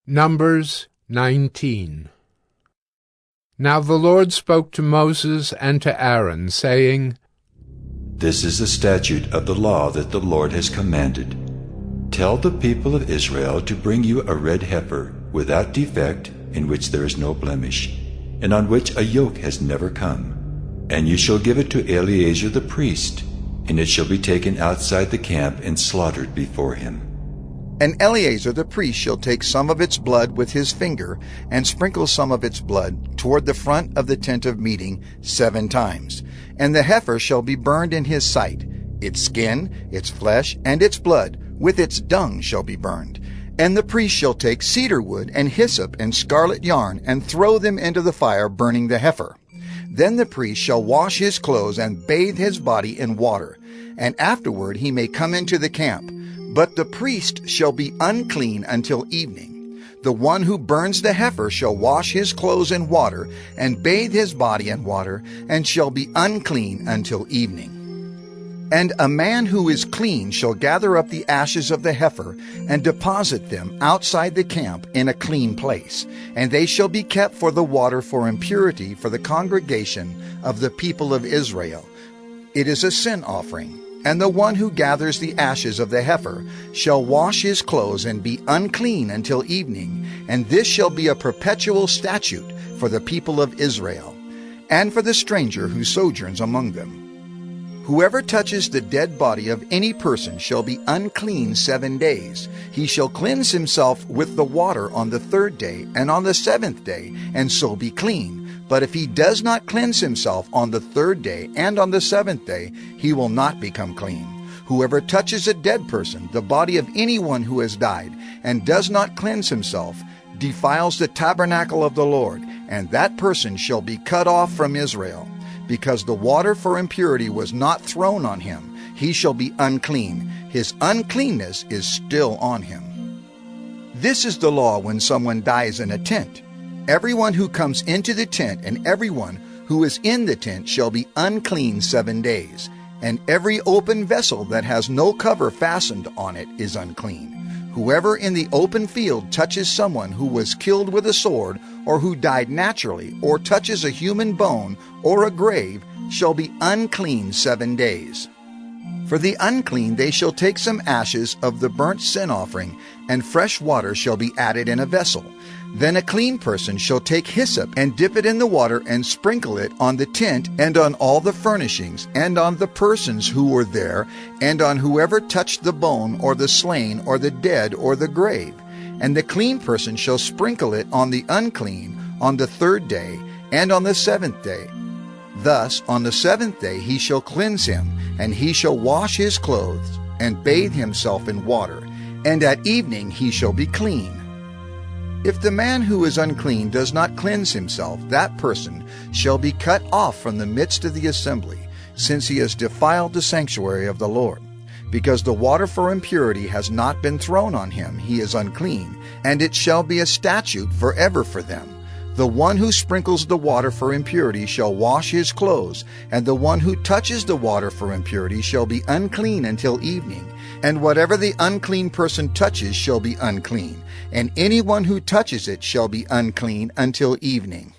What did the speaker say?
Numbers 19. Now the Lord spoke to Moses and to Aaron, saying, This is the statute of the law that the Lord has commanded. Tell the people of Israel to bring you a red heifer, without defect, in which there is no blemish, and on which a yoke has never come. And you shall give it to Eleazar the priest, and it shall be taken outside the camp and slaughtered before him. And Eleazar the priest shall take some of its blood with his finger, and sprinkle some of its blood toward the front of the tent of meeting 7 times. And the heifer shall be burned in his sight. Its skin, its flesh, and its blood, with its dung shall be burned. And the priest shall take cedar wood and hyssop and scarlet yarn, and throw them into the fire, burning the heifer. Then the priest shall wash his clothes and bathe his body in water, and afterward he may come into the camp. But the priest shall be unclean until evening. The one who burns the heifer shall wash his clothes in water, and bathe his body in water, and shall be unclean until evening. And a man who is clean shall gather up the ashes of the heifer, and deposit them outside the camp in a clean place, and they shall be kept for the water for impurity for the congregation of the people of Israel. It is a sin offering. And the one who gathers the ashes of the heifer shall wash his clothes and be unclean until evening, and this shall be a perpetual statute for the people of Israel, and for the stranger who sojourns among them. Whoever touches the dead body of any person shall be unclean 7 days. He shall cleanse himself with the water on the 3rd day and on the 7th day, and so be clean. But if he does not cleanse himself on the 3rd day and on the 7th day, he will not become clean. Whoever touches a dead person, the body of anyone who has died, and does not cleanse himself, defiles the tabernacle of the Lord, and that person shall be cut off from Israel. Because the water for impurity was not thrown on him, he shall be unclean. His uncleanness is still on him. This is the law when someone dies in a tent. Everyone who comes into the tent and everyone who is in the tent shall be unclean 7 days, and every open vessel that has no cover fastened on it is unclean. Whoever in the open field touches someone who was killed with a sword, or who died naturally, or touches a human bone or a grave, shall be unclean 7 days. For the unclean they shall take some ashes of the burnt sin offering, and fresh water shall be added in a vessel. Then a clean person shall take hyssop and dip it in the water and sprinkle it on the tent and on all the furnishings and on the persons who were there and on whoever touched the bone or the slain or the dead or the grave. And the clean person shall sprinkle it on the unclean on the 3rd day and on the 7th day. Thus on the 7th day he shall cleanse him, and he shall wash his clothes and bathe himself in water, and at evening he shall be clean. If the man who is unclean does not cleanse himself, that person shall be cut off from the midst of the assembly, since he has defiled the sanctuary of the Lord. Because the water for impurity has not been thrown on him, he is unclean, and it shall be a statute forever for them. The one who sprinkles the water for impurity shall wash his clothes, and the one who touches the water for impurity shall be unclean until evening. And whatever the unclean person touches shall be unclean, and anyone who touches it shall be unclean until evening.